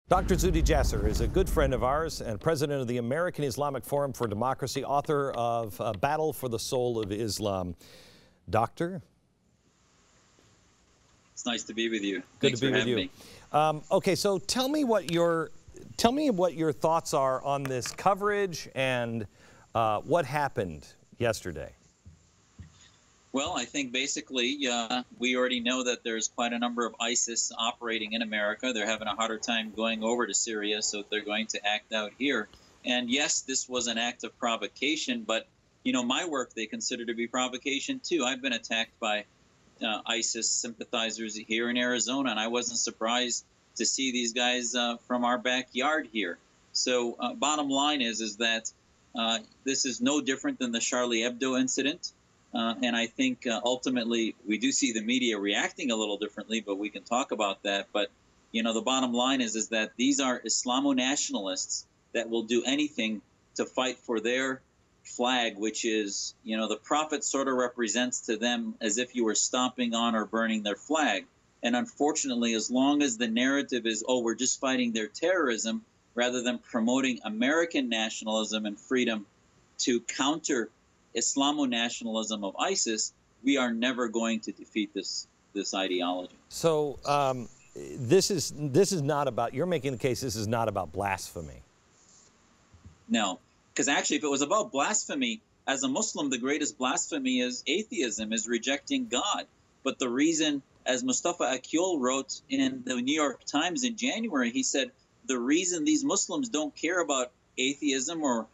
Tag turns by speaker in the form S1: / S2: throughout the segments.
S1: Dr. Zuhdi Jasser is a good friend of ours and president of the American Islamic Forum for Democracy, author of Battle for the Soul of Islam. Doctor?
S2: It's nice to be with you.
S1: Good to be with you. Okay, so tell me what your thoughts are on this coverage and what happened yesterday.
S2: Well, I think basically we already know that there's quite a number of ISIS operating in America. They're having a harder time going over to Syria, so they're going to act out here. And yes, this was an act of provocation, but, you know, my work they consider to be provocation too. I've been attacked by ISIS sympathizers here in Arizona, and I wasn't surprised to see these guys from our backyard here. So bottom line is that this is no different than the Charlie Hebdo incident. And I think ultimately we do see the media reacting a little differently, but we can talk about that. But, you know, the bottom line is that these are Islamo-nationalists that will do anything to fight for their flag, which is, you know, the prophet sort of represents to them as if you were stomping on or burning their flag. And unfortunately, as long as the narrative is, oh, we're just fighting their terrorism, rather than promoting American nationalism and freedom to counter Islamo-nationalism of ISIS, we are never going to defeat this ideology.
S1: So this is not about, you're making the case this is not about blasphemy.
S2: No, because actually if it was about blasphemy, as a Muslim, the greatest blasphemy is atheism, is rejecting God. But the reason, as Mustafa Akyol wrote in the New York Times in January, he said, the reason these Muslims don't care about atheism or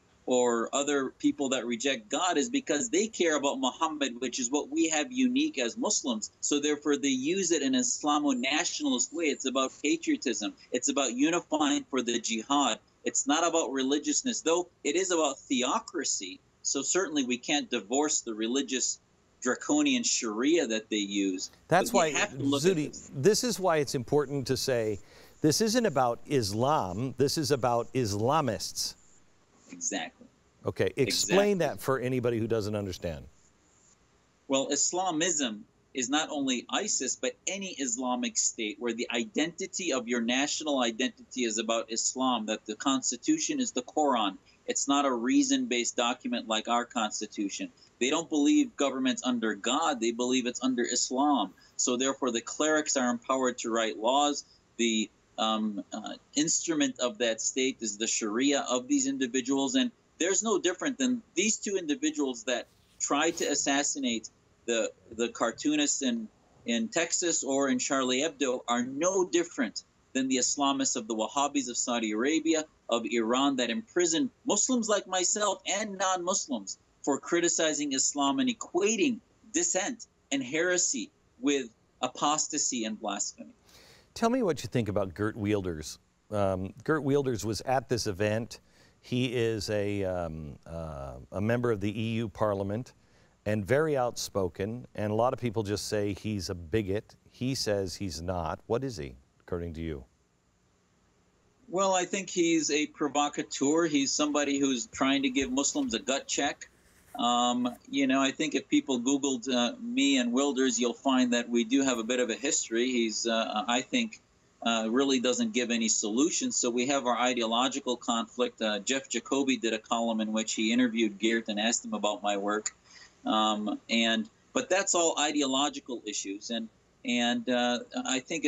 S2: other people that reject God is because they care about Muhammad, which is what we have unique as Muslims. So therefore they use it in an Islamo-nationalist way. It's about patriotism. It's about unifying for the jihad. It's not about religiousness, though it is about theocracy. So certainly we can't divorce the religious draconian Sharia that they use.
S1: That's why, Zuhdi, this is why it's important to say this isn't about Islam, this is about Islamists.
S2: Exactly.
S1: Okay, explain that for anybody who doesn't understand.
S2: Well, Islamism is not only ISIS, but any Islamic state where the identity of your national identity is about Islam, that the Constitution is the Quran. It's not a reason-based document like our Constitution. They don't believe government's under God, they believe it's under Islam. So therefore the clerics are empowered to write laws. The instrument of that state is the Sharia of these individuals, and there's no different than these two individuals that tried to assassinate the cartoonists in Texas or in Charlie Hebdo are no different than the Islamists of the Wahhabis of Saudi Arabia, of Iran, that imprison Muslims like myself and non-Muslims for criticizing Islam and equating dissent and heresy with apostasy and blasphemy.
S1: Tell me what you think about Geert Wilders. Geert Wilders was at this event. He is a member of the EU Parliament and very outspoken, and a lot of people just say he's a bigot. He says he's not. What is he, according to you?
S2: Well, I think he's a provocateur. He's somebody who's trying to give Muslims a gut check. You know, I think if people Googled me and Wilders, you'll find that we do have a bit of a history. He's, I think, really doesn't give any solutions. So we have our ideological conflict. Jeff Jacoby did a column in which he interviewed Geert and asked him about my work. But that's all ideological issues. And I think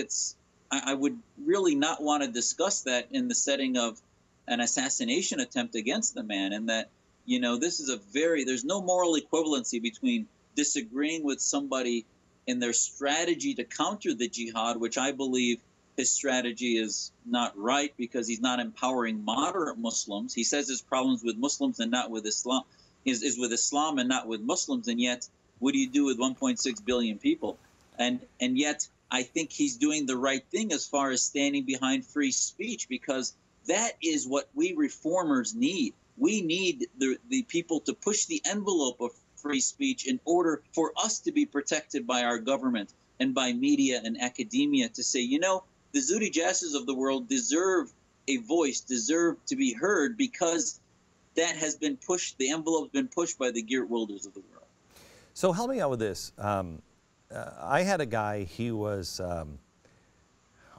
S2: I would really not want to discuss that in the setting of an assassination attempt against the man, and that, you know, this is there's no moral equivalency between disagreeing with somebody in their strategy to counter the jihad, which I believe his strategy is not right because he's not empowering moderate Muslims. He says his problems with Muslims and not with Islam is with Islam and not with Muslims. And yet, what do you do with 1.6 billion people? And yet, I think he's doing the right thing as far as standing behind free speech, because that is what we reformers need. We need the people to push the envelope of free speech in order for us to be protected by our government and by media and academia to say, you know, the Zuhdi Jassers of the world deserve a voice, deserve to be heard, because that has been pushed, the envelope's been pushed by the Geert Wilders of the world.
S1: So help me out with this. I had a guy, he was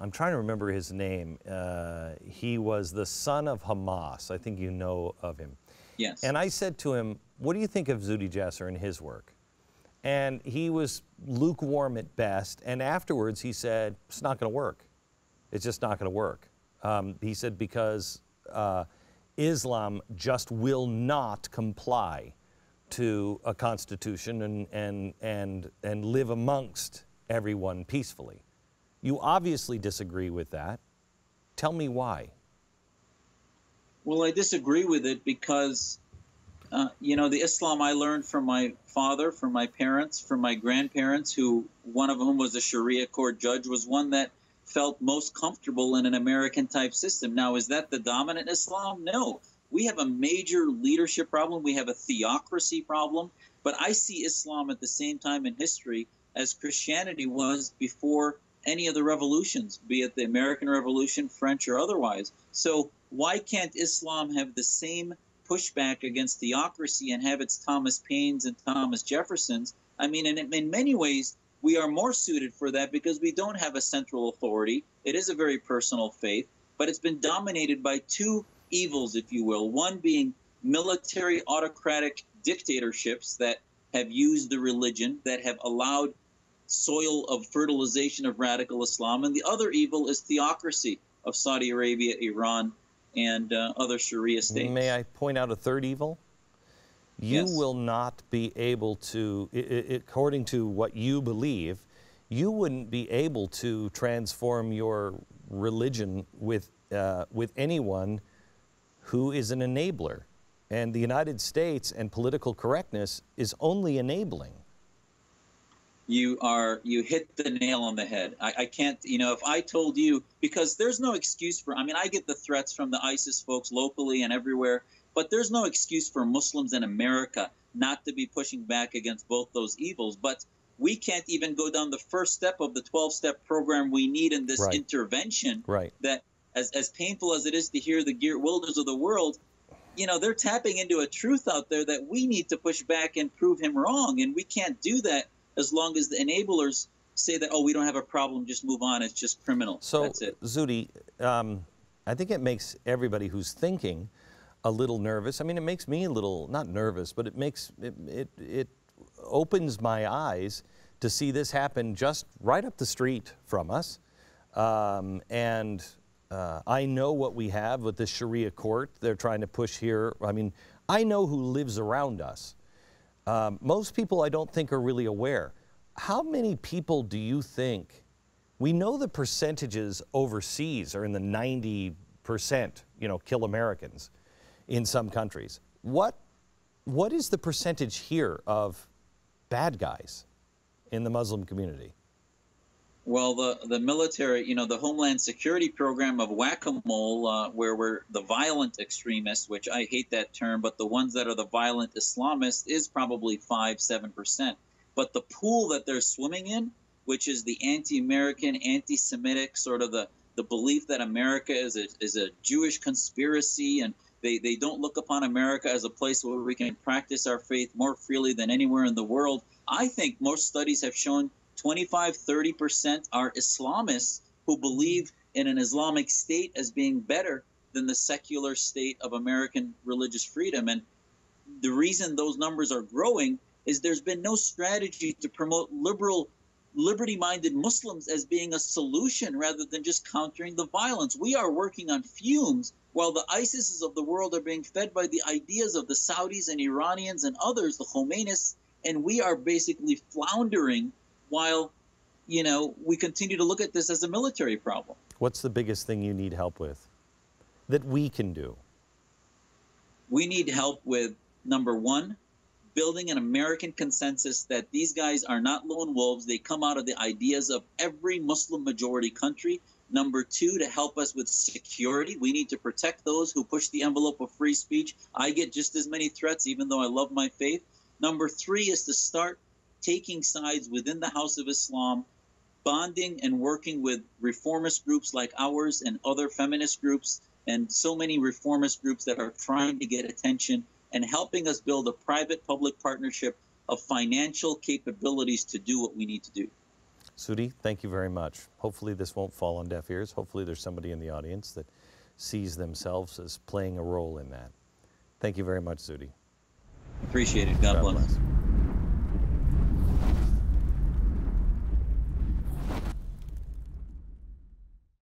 S1: I'm trying to remember his name. He was the son of Hamas. I think you know of him.
S2: Yes.
S1: And I said to him, what do you think of Zuhdi Jasser and his work? And he was lukewarm at best. And afterwards he said, it's not going to work. It's just not going to work. He said because Islam just will not comply to a constitution and live amongst everyone peacefully. You obviously disagree with that. Tell me why.
S2: Well, I disagree with it because, you know, the Islam I learned from my father, from my parents, from my grandparents, who one of whom was a Sharia court judge, was one that felt most comfortable in an American-type system. Now, is that the dominant Islam? No. We have a major leadership problem. We have a theocracy problem. But I see Islam at the same time in history as Christianity was before any of the revolutions, be it the American Revolution, French, or otherwise. So why can't Islam have the same pushback against theocracy and have its Thomas Paines and Thomas Jeffersons? I mean, in many ways, we are more suited for that because we don't have a central authority. It is a very personal faith, but it's been dominated by two evils, if you will. One being military autocratic dictatorships that have used the religion, that have allowed soil of fertilization of radical Islam. And the other evil is theocracy of Saudi Arabia, Iran, and other Sharia states.
S1: May I point out a third evil? You
S2: Yes.
S1: will not be able to, according to what you believe, you wouldn't be able to transform your religion with anyone who is an enabler. And the United States and political correctness is only enabling.
S2: You hit the nail on the head. I can't, you know, if I told you, because there's no excuse for, I mean, I get the threats from the ISIS folks locally and everywhere, but there's no excuse for Muslims in America not to be pushing back against both those evils. But we can't even go down the first step of the 12-step program we need in this intervention.
S1: Right.
S2: That, as painful as it is to hear the Geert Wilders of the world, you know, they're tapping into a truth out there that we need to push back and prove him wrong. And we can't do that as long as the enablers say that, oh, we don't have a problem, just move on, it's just criminal.
S1: So,
S2: that's it.
S1: Zuhdi, I think it makes everybody who's thinking a little nervous. I mean, it makes me a little, not nervous, but it opens my eyes to see this happen just right up the street from us. I know what we have with the Sharia court they're trying to push here. I mean, I know who lives around us. Most people I don't think are really aware. How many people do you think, we know the percentages overseas are in the 90%, you know, kill Americans in some countries. What is the percentage here of bad guys in the Muslim community?
S2: Well, the military, you know, the Homeland Security program of whack-a-mole, where we're the violent extremists, which I hate that term, but the ones that are the violent Islamists is probably 5-7%. But the pool that they're swimming in, which is the anti-American, anti-Semitic, sort of the belief that America is a Jewish conspiracy, and they don't look upon America as a place where we can practice our faith more freely than anywhere in the world. I think most studies have shown 25-30% are Islamists who believe in an Islamic state as being better than the secular state of American religious freedom. And the reason those numbers are growing is there's been no strategy to promote liberal, liberty-minded Muslims as being a solution rather than just countering the violence. We are working on fumes while the ISISs of the world are being fed by the ideas of the Saudis and Iranians and others, the Khomeinists, and we are basically floundering while, you know, we continue to look at this as a military problem.
S1: What's the biggest thing you need help with that we can do?
S2: We need help with, number one, building an American consensus that these guys are not lone wolves. They come out of the ideas of every Muslim majority country. Number two, to help us with security. We need to protect those who push the envelope of free speech. I get just as many threats, even though I love my faith. Number three is to start taking sides within the House of Islam, bonding and working with reformist groups like ours and other feminist groups and so many reformist groups that are trying to get attention, and helping us build a private-public partnership of financial capabilities to do what we need to do.
S1: Sudi, thank you very much. Hopefully this won't fall on deaf ears. Hopefully there's somebody in the audience that sees themselves as playing a role in that. Thank you very much, Sudi.
S2: Appreciate it. God bless.